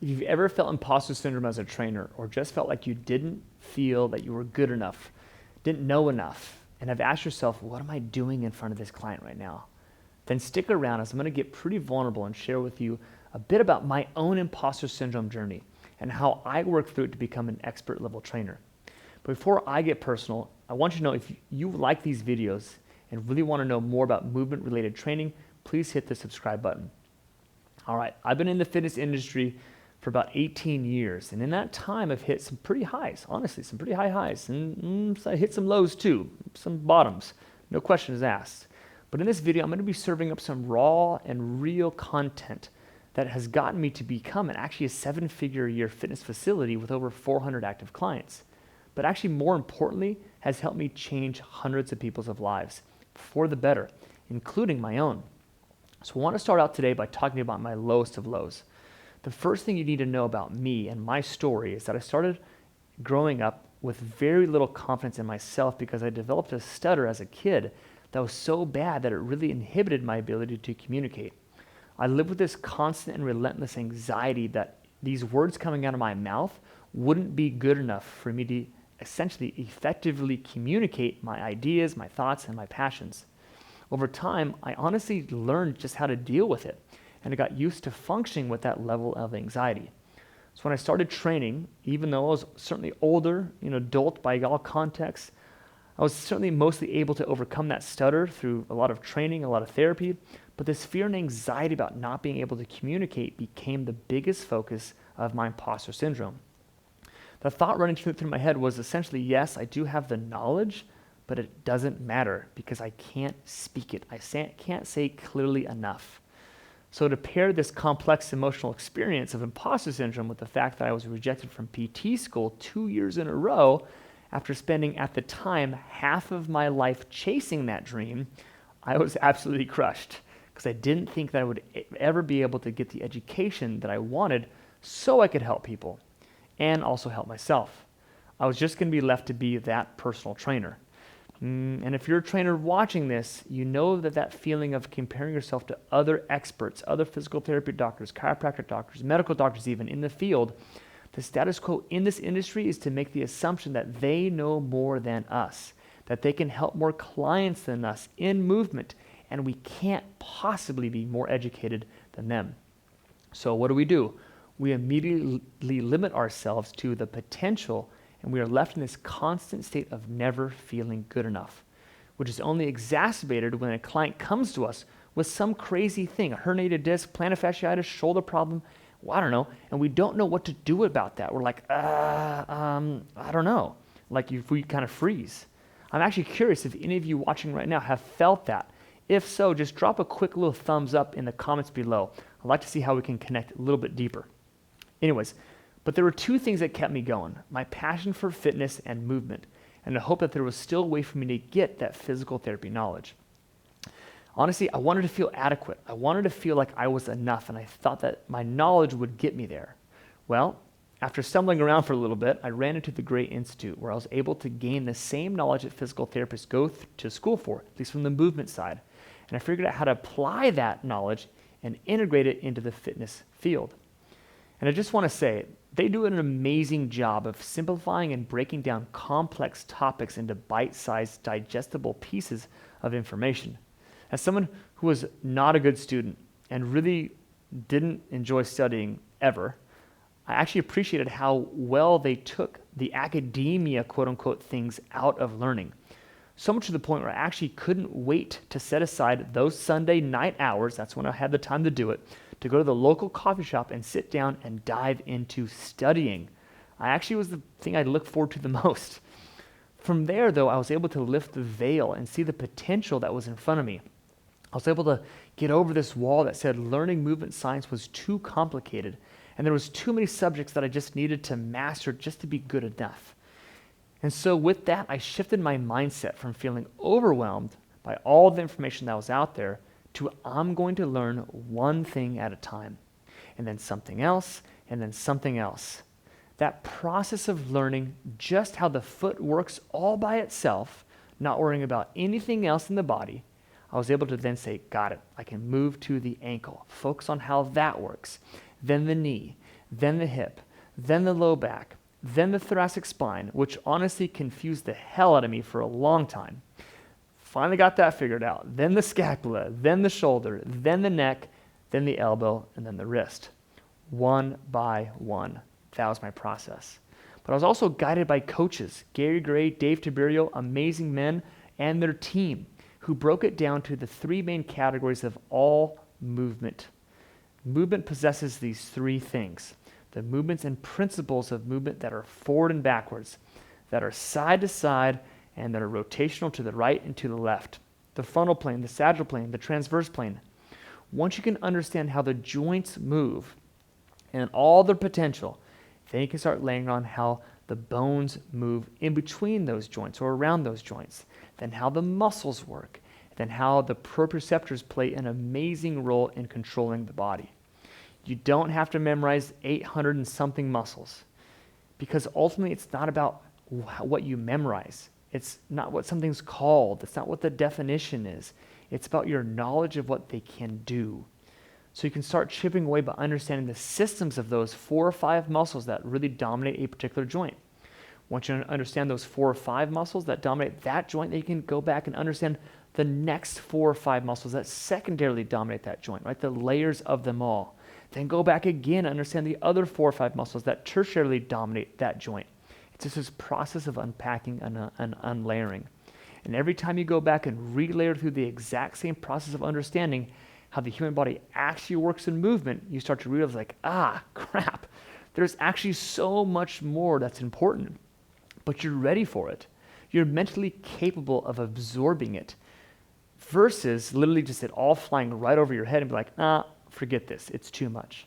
If you've ever felt imposter syndrome as a trainer, or just felt like you didn't feel that you were good enough, didn't know enough, and have asked yourself, what am I doing in front of this client right now? Then stick around, as I'm going to get pretty vulnerable and share with you a bit about my own imposter syndrome journey and how I worked through it to become an expert level trainer. But before I get personal, I want you to know, if you like these videos and really want to know more about movement related training, please hit the subscribe button. All right, I've been in the fitness industry for about 18 years. And in that time, I've hit some pretty highs, honestly, some pretty high highs. And I hit some lows too, some bottoms, no questions asked. But in this video, I'm going to be serving up some raw and real content that has gotten me to become actually a 7-figure a year fitness facility with over 400 active clients. But actually, more importantly, has helped me change hundreds of people's lives for the better, including my own. So I want to start out today by talking about my lowest of lows. The first thing you need to know about me and my story is that I started growing up with very little confidence in myself because I developed a stutter as a kid that was so bad that it really inhibited my ability to communicate. I lived with this constant and relentless anxiety that these words coming out of my mouth wouldn't be good enough for me to essentially effectively communicate my ideas, my thoughts, and my passions. Over time, I honestly learned just how to deal with it, and I got used to functioning with that level of anxiety. So when I started training, even though I was certainly older, adult by all contexts, I was certainly mostly able to overcome that stutter through a lot of training, a lot of therapy, but this fear and anxiety about not being able to communicate became the biggest focus of my imposter syndrome. The thought running through my head was essentially, yes, I do have the knowledge, but it doesn't matter because I can't speak it. I can't say clearly enough. So to pair this complex emotional experience of imposter syndrome with the fact that I was rejected from PT school 2 years in a row, after spending at the time half of my life chasing that dream, I was absolutely crushed because I didn't think that I would ever be able to get the education that I wanted so I could help people and also help myself. I was just going to be left to be that personal trainer. And if you're a trainer watching this, you know that feeling of comparing yourself to other experts, other physical therapy doctors, chiropractic doctors, medical doctors even in the field, the status quo in this industry is to make the assumption that they know more than us, that they can help more clients than us in movement, and we can't possibly be more educated than them. So what do? We immediately limit ourselves to the potential, and we are left in this constant state of never feeling good enough, which is only exacerbated when a client comes to us with some crazy thing, a herniated disc, plantar fasciitis, shoulder problem, I don't know, and we don't know what to do about that. We're like, I don't know. Like we kind of freeze. I'm actually curious if any of you watching right now have felt that. If so, just drop a quick little thumbs up in the comments below. I'd like to see how we can connect a little bit deeper. Anyways, but there were two things that kept me going: my passion for fitness and movement, and the hope that there was still a way for me to get that physical therapy knowledge. Honestly, I wanted to feel adequate. I wanted to feel like I was enough, and I thought that my knowledge would get me there. Well, after stumbling around for a little bit, I ran into the Great Institute, where I was able to gain the same knowledge that physical therapists go to school for, at least from the movement side. And I figured out how to apply that knowledge and integrate it into the fitness field. And I just want to say, they do an amazing job of simplifying and breaking down complex topics into bite-sized, digestible pieces of information. As someone who was not a good student and really didn't enjoy studying ever, I actually appreciated how well they took the academia, quote-unquote, things out of learning. So much to the point where I actually couldn't wait to set aside those Sunday night hours, that's when I had the time to do it, to go to the local coffee shop and sit down and dive into studying. I actually was the thing I looked forward to the most. From there, though, I was able to lift the veil and see the potential that was in front of me. I was able to get over this wall that said learning movement science was too complicated, and there was too many subjects that I just needed to master just to be good enough. And so with that, I shifted my mindset from feeling overwhelmed by all the information that was out there to I'm going to learn one thing at a time, and then something else, and then something else. That process of learning just how the foot works all by itself, not worrying about anything else in the body, I was able to then say, got it, I can move to the ankle, focus on how that works, then the knee, then the hip, then the low back, then the thoracic spine, which honestly confused the hell out of me for a long time. Finally got that figured out. Then the scapula, then the shoulder, then the neck, then the elbow, and then the wrist. One by one. That was my process. But I was also guided by coaches, Gary Gray, Dave Tiberio, amazing men, and their team, who broke it down to the three main categories of all movement. Movement possesses these three things: the movements and principles of movement that are forward and backwards, that are side to side, and that are rotational to the right and to the left. The frontal plane, the sagittal plane, the transverse plane. Once you can understand how the joints move and all their potential, then you can start laying on how the bones move in between those joints or around those joints, then how the muscles work, then how the proprioceptors play an amazing role in controlling the body. You don't have to memorize 800 and something muscles, because ultimately it's not about what you memorize. It's not what something's called. It's not what the definition is. It's about your knowledge of what they can do. So you can start chipping away by understanding the systems of those 4 or 5 muscles that really dominate a particular joint. Once you understand those 4 or 5 muscles that dominate that joint, then you can go back and understand the next 4 or 5 muscles that secondarily dominate that joint, right? The layers of them all. Then go back again and understand the other 4 or 5 muscles that tertiarily dominate that joint. It's just this process of unpacking and unlayering. And every time you go back and relayer through the exact same process of understanding how the human body actually works in movement, you start to realize crap, there's actually so much more that's important, but you're ready for it. You're mentally capable of absorbing it versus literally just it all flying right over your head and be like, forget this, it's too much.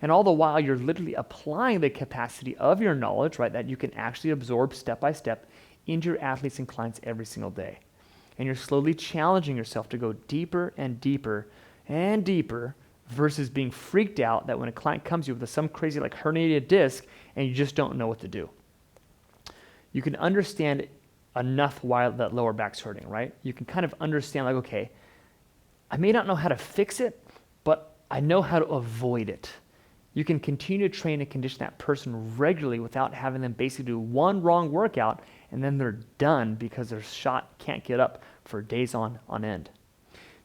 And all the while, you're literally applying the capacity of your knowledge, right, that you can actually absorb step by step into your athletes and clients every single day. And you're slowly challenging yourself to go deeper and deeper and deeper versus being freaked out that when a client comes to you with some crazy like herniated disc and you just don't know what to do. You can understand enough why that lower back's hurting, right? You can kind of understand like, okay, I may not know how to fix it, but I know how to avoid it. You can continue to train and condition that person regularly without having them basically do one wrong workout and then they're done because their shot can't get up for days on end.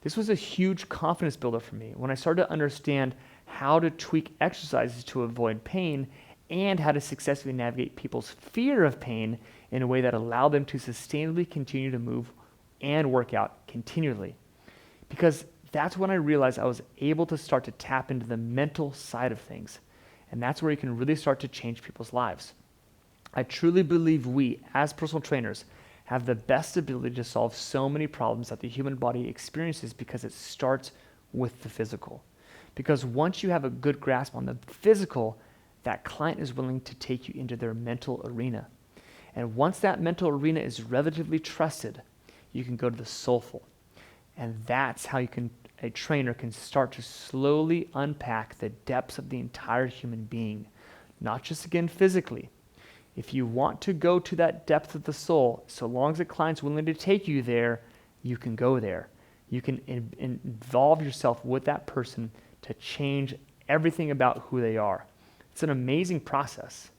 This was a huge confidence builder for me when I started to understand how to tweak exercises to avoid pain and how to successfully navigate people's fear of pain in a way that allowed them to sustainably continue to move and work out continually. Because that's when I realized I was able to start to tap into the mental side of things. And that's where you can really start to change people's lives. I truly believe we, as personal trainers, have the best ability to solve so many problems that the human body experiences because it starts with the physical. Because once you have a good grasp on the physical, that client is willing to take you into their mental arena. And once that mental arena is relatively trusted, you can go to the soulful. And that's how a trainer can start to slowly unpack the depths of the entire human being, not just again physically. If you want to go to that depth of the soul, so long as the client's willing to take you there, you can go there. You can involve yourself with that person to change everything about who they are. It's an amazing process.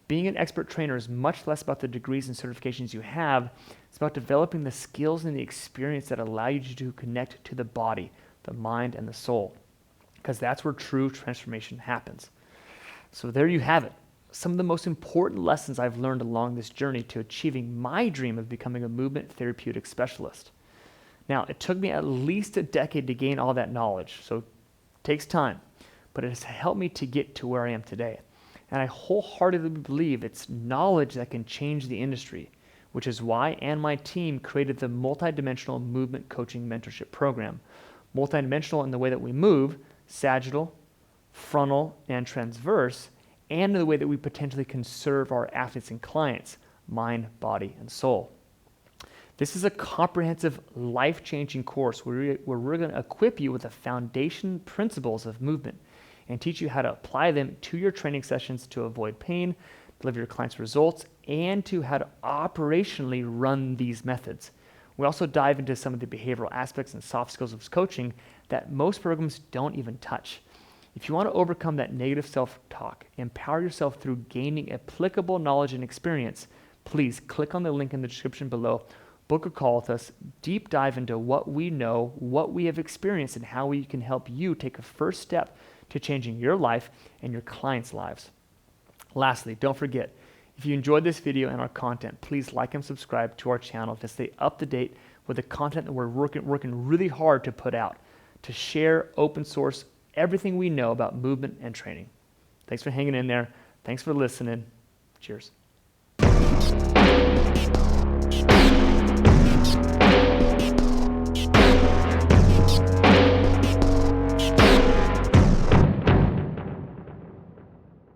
Being an expert trainer is much less about the degrees and certifications you have. It's about developing the skills and the experience that allow you to connect to the body, the mind, and the soul, because that's where true transformation happens. So there you have it. Some of the most important lessons I've learned along this journey to achieving my dream of becoming a movement therapeutic specialist. Now, it took me at least a decade to gain all that knowledge, so it takes time, but it has helped me to get to where I am today. And I wholeheartedly believe it's knowledge that can change the industry, which is why I and my team created the multidimensional movement coaching mentorship program. Multidimensional in the way that we move, sagittal, frontal, and transverse, and in the way that we potentially can serve our athletes and clients, mind, body, and soul. This is a comprehensive, life-changing course where we're going to equip you with the foundation principles of movement and teach you how to apply them to your training sessions to avoid pain, deliver your clients results, and to how to operationally run these methods. We also dive into some of the behavioral aspects and soft skills of coaching that most programs don't even touch. If you want to overcome that negative self-talk, empower yourself through gaining applicable knowledge and experience, please click on the link in the description below, book a call with us, deep dive into what we know, what we have experienced, and how we can help you take a first step to changing your life and your clients' lives. Lastly, don't forget, if you enjoyed this video and our content, please like and subscribe to our channel to stay up to date with the content that we're working really hard to put out, to share, open source, everything we know about movement and training. Thanks for hanging in there. Thanks for listening. Cheers.